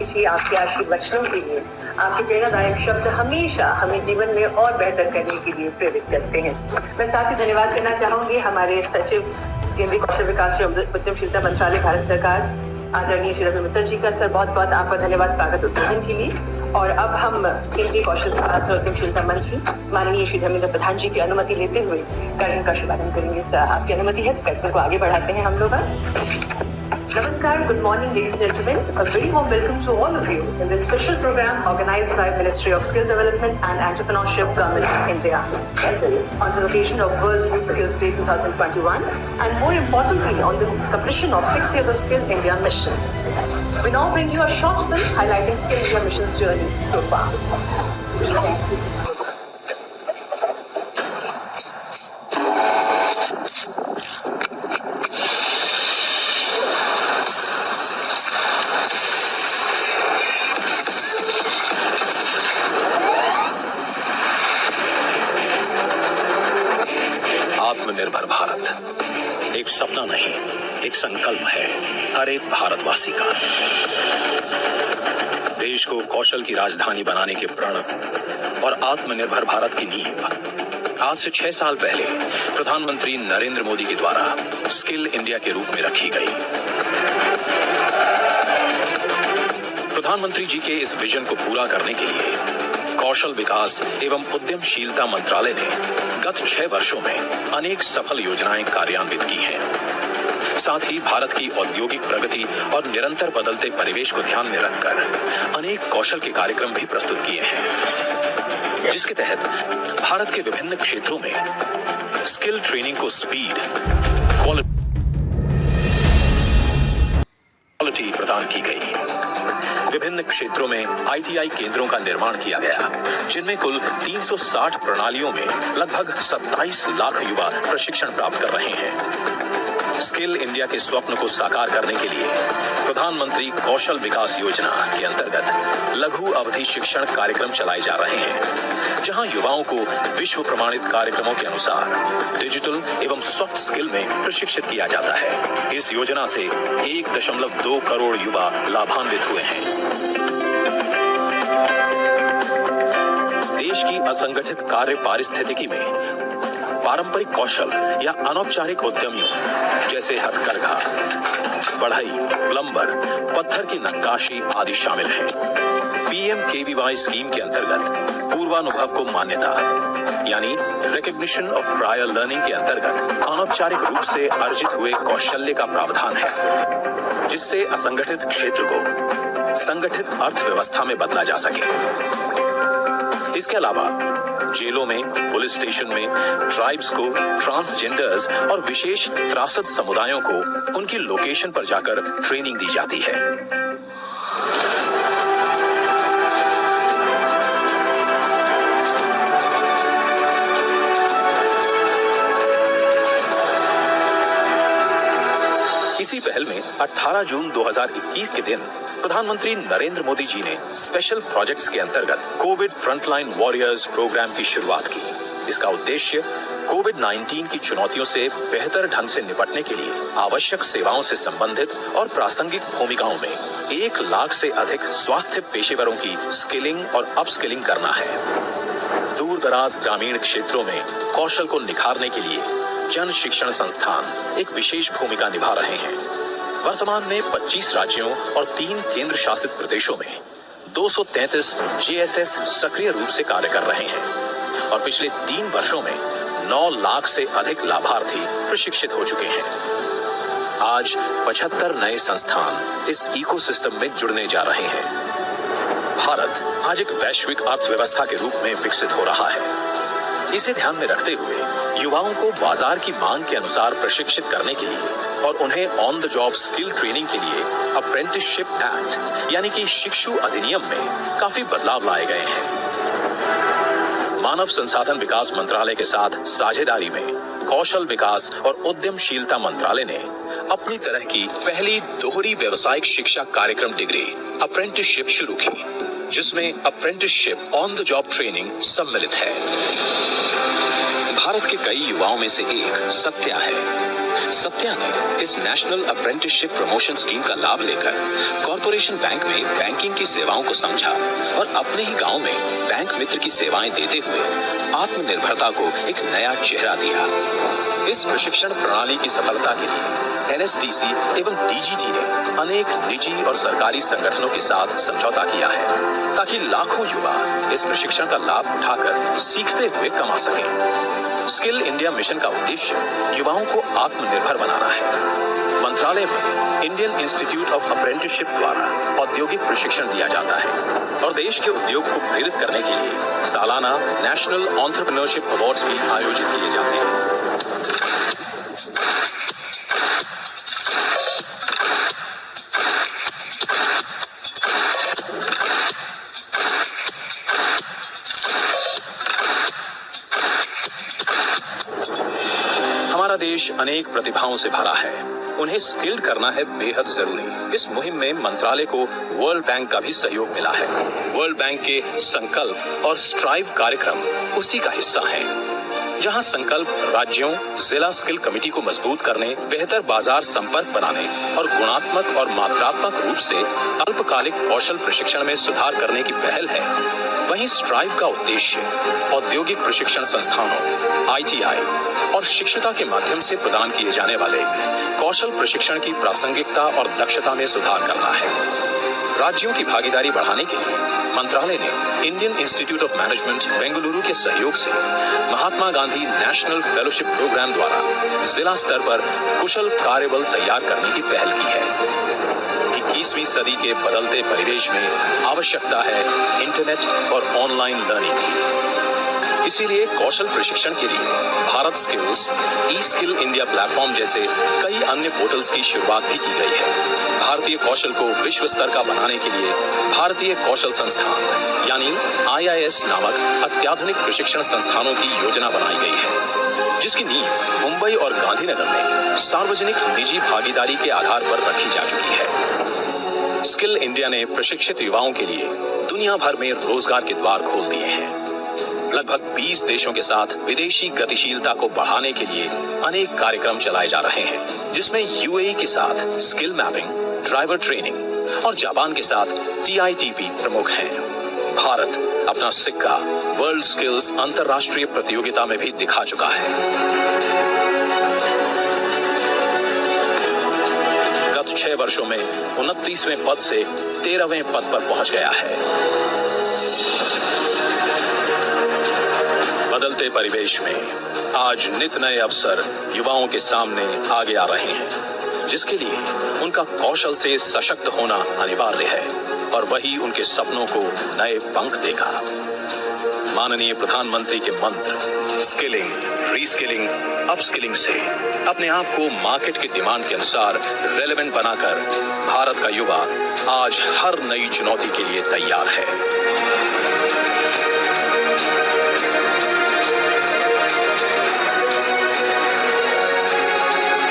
जी आपके आशीर्वचनों के लिए। आपके प्रेरणादायक शब्द हमेशा हमें जीवन में और बेहतर करने के लिए प्रेरित करते हैं। मैं साथ ही धन्यवाद करना चाहूंगी हमारे सचिव केंद्रीय कौशल विकास एवं उद्यमशीलता मंत्रालय भारत सरकार आदरणीय श्री रवि मित्तल जी का। सर बहुत बहुत आपका धन्यवाद स्वागत उद्घाटन के लिए। और अब हम केंद्रीय कौशल विकास और उद्यमशीलता मंत्री माननीय श्री धर्मेंद्र प्रधान जी की अनुमति लेते हुए कार्यक्रम का शुभारंभ करेंगे। सर आपकी अनुमति है तो कार्यक्रम को आगे बढ़ाते हैं हम लोग। Namaskar, good morning ladies and gentlemen. A very warm welcome to all of you in this special program organized by Ministry of Skill Development and Entrepreneurship, Government of India. On the occasion of World Youth Skills Day 2021 and more importantly on the completion of 6 years of Skill India mission. We now bring you a short film highlighting Skill India mission's journey so far. आत्मनिर्भर भारत एक सपना नहीं, एक संकल्प है हर एक भारतवासी का। देश को कौशल की राजधानी बनाने के प्रण और आत्मनिर्भर भारत की नींव आज से 6 साल पहले प्रधानमंत्री नरेंद्र मोदी के द्वारा स्किल इंडिया के रूप में रखी गई। प्रधानमंत्री जी के इस विजन को पूरा करने के लिए कौशल विकास एवं उद्यमशीलता मंत्रालय ने गत 6 वर्षों में अनेक सफल योजनाएं कार्यान्वित की हैं। साथ ही भारत की औद्योगिक प्रगति और निरंतर बदलते परिवेश को ध्यान में रखकर अनेक कौशल के कार्यक्रम भी प्रस्तुत किए हैं, जिसके तहत भारत के विभिन्न क्षेत्रों में स्किल ट्रेनिंग को स्पीड, क्वालिटी प्रदान की गई। विभिन्न क्षेत्रों में ITI केंद्रों का निर्माण किया गया, जिनमें कुल 360 प्रणालियों में लगभग 27 लाख युवा प्रशिक्षण प्राप्त कर रहे हैं। स्किल इंडिया के स्वप्न को साकार करने के लिए प्रधानमंत्री कौशल विकास योजना के अंतर्गत लघु अवधि शिक्षण कार्यक्रम चलाए जा रहे हैं, जहां युवाओं को विश्व प्रमाणित कार्यक्रमों के अनुसार डिजिटल एवं सॉफ्ट स्किल में प्रशिक्षित किया जाता है। इस योजना से 1.2 करोड़ युवा लाभान्वित हुए हैं। देश की असंगठित कार्य पारिस्थितिकी में पारंपरिक कौशल या अनौपचारिक उद्यमियों जैसे हथकरघा, बढ़ई, प्लम्बर, पत्थर की नक्काशी आदि शामिल हैं। PMKVY स्कीम के अंतर्गत पूर्वानुभव को मान्यता यानी रिकॉग्निशन ऑफ प्रायर लर्निंग के अंतर्गत अनौपचारिक रूप से अर्जित हुए कौशल्य का प्रावधान है, जिससे असंगठित क्षेत्र को संगठित अर्थव्यवस्था में बदला जा सके। इसके अलावा जेलों में, पुलिस स्टेशन में ट्राइब्स को, ट्रांसजेंडर्स और विशेष त्रासद समुदायों को उनकी लोकेशन पर जाकर ट्रेनिंग दी जाती है। इसी पहल में 18 जून 2021 के दिन प्रधानमंत्री नरेंद्र मोदी जी ने स्पेशल प्रोजेक्ट्स के अंतर्गत कोविड फ्रंटलाइन वॉरियर्स प्रोग्राम की शुरुआत की। इसका उद्देश्य कोविड-19 की चुनौतियों से बेहतर ढंग से निपटने के लिए आवश्यक सेवाओं से संबंधित और प्रासंगिक भूमिकाओं में 1 लाख से अधिक स्वास्थ्य पेशेवरों की स्किलिंग और अपस्किलिंग करना है। दूर दराज ग्रामीण क्षेत्रों में कौशल को निखारने के लिए जन शिक्षण संस्थान एक विशेष भूमिका निभा रहे हैं। वर्तमान में 25 राज्यों और 3 केंद्र शासित प्रदेशों में 233 JSS सक्रिय रूप से कार्य कर रहे हैं और पिछले 3 वर्षों में 9 लाख से अधिक लाभार्थी प्रशिक्षित हो चुके हैं। आज 75 नए संस्थान इस इकोसिस्टम में जुड़ने जा रहे हैं। भारत आज एक वैश्विक अर्थव्यवस्था के रूप में विकसित हो रहा है। इसे ध्यान में रखते हुए युवाओं को बाजार की मांग के अनुसार प्रशिक्षित करने के लिए और उन्हें on the job skill training के लिए अप्रेंटिसशिप एक्ट यानी कि शिक्षु अधिनियम में काफी बदलाव लाए गए हैं। मानव संसाधन विकास मंत्रालय के साथ साझेदारी में कौशल विकास और उद्यमशीलता मंत्रालय ने अपनी तरह की पहली दोहरी व्यावसायिक शिक्षा कार्यक्रम डिग्री अप्रेंटिसशिप शुरू की, जिसमें apprenticeship on the job training सम्मिलित है। भारत के कई युवाओं में से एक सत्या है, सत्या ने इस नेशनल अप्रेंटिसशिप प्रमोशन स्कीम का लाभ लेकर कॉर्पोरेशन बैंक में बैंकिंग की सेवाओं को समझा और अपने ही गांव में बैंक मित्र की सेवाएं देते हुए आत्मनिर्भरता को एक नया चेहरा दिया। इस प्रशिक्षण प्रणाली की सफलता के लिए एनएसडीसी एवं डीजीटी ने अनेक निजी और सरकारी संगठनों के साथ समझौता किया है ताकि लाखों युवा इस प्रशिक्षण का लाभ उठाकर सीखते हुए कमा सकें। स्किल इंडिया मिशन का उद्देश्य युवाओं को आत्मनिर्भर बनाना है। मंत्रालय में इंडियन इंस्टीट्यूट ऑफ अप्रेंटिसशिप द्वारा औद्योगिक प्रशिक्षण दिया जाता है और देश के उद्योग को प्रेरित करने के लिए सालाना नेशनल एंटरप्रेन्योरशिप अवार्ड्स भी आयोजित किए जाते हैं। हमारा देश अनेक प्रतिभाओं से भरा है, उन्हें स्किल्ड करना है बेहद जरूरी। इस मुहिम में मंत्रालय को वर्ल्ड बैंक का भी सहयोग मिला है। वर्ल्ड बैंक के संकल्प और स्ट्राइव कार्यक्रम उसी का हिस्सा है, जहां संकल्प राज्यों, जिला स्किल कमेटी को मजबूत करने, बेहतर बाजार संपर्क बनाने और गुणात्मक और मात्रात्मक रूप से अल्पकालिक कौशल प्रशिक्षण में सुधार करने की पहल है। वहीं स्ट्राइव का उद्देश्य औद्योगिक प्रशिक्षण संस्थानों, आईटीआई और शिक्षुता के माध्यम से प्रदान किए जाने वाले कौशल प्रशिक्षण की प्रासंगिकता और दक्षता में सुधार करना है। राज्यों की भागीदारी बढ़ाने के लिए मंत्रालय ने Indian institute of management Bengaluru के सहयोग से Mahatma Gandhi national fellowship programme द्वारा जिला स्तर पर कुशल कार्यबल तैयार करने की पहल की है। 21वीं सदी के बदलते परिवेश में आवश्यकता है इंटरनेट और ऑनलाइन लर्निंग की। इसीलिए कौशल प्रशिक्षण के लिए भारत स्किल्स, ई स्किल इंडिया प्लेटफॉर्म जैसे कई अन्य पोर्टल्स की शुरुआत भी की गई है। भारतीय कौशल को विश्व स्तर का बनाने के लिए भारतीय कौशल संस्थान यानी IIS नामक अत्याधुनिक प्रशिक्षण संस्थानों की योजना बनाई गई है, जिसकी नींव मुंबई और गांधीनगर में सार्वजनिक निजी भागीदारी के आधार पर रखी जा चुकी है। स्किल इंडिया ने प्रशिक्षित युवाओं के लिए दुनिया भर में रोजगार के द्वार खोल दिए हैं। लगभग 20 देशों के साथ विदेशी गतिशीलता को बढ़ाने के लिए अनेक कार्यक्रम चलाए जा रहे हैं, जिसमें UAE के साथ स्किल मैपिंग, ड्राइवर ट्रेनिंग और जापान के साथ TITP प्रमुख हैं। भारत अपना सिक्का वर्ल्ड स्किल्स अंतरराष्ट्रीय प्रतियोगिता में भी दिखा चुका है। गत 6 वर्षों में 29वें पद से 13वें पद पर पहुंच गया है। बदलते परिवेश में आज नित नए अवसर युवाओं के सामने आगे आ रहे हैं, जिसके लिए उनका कौशल से सशक्त होना अनिवार्य है और वही उनके सपनों को नए पंख देगा। माननीय प्रधानमंत्री के मंत्र स्किलिंग, रीस्किलिंग, अपस्किलिंग से अपने आप को मार्केट की डिमांड के अनुसार रेलेवेंट बनाकर भारत का युवा आज हर नई चुनौती के लिए तैयार है।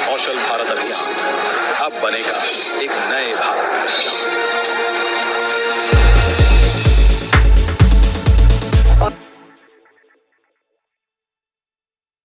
कौशल भारत अभियान अब बनेगा एक नए भारत।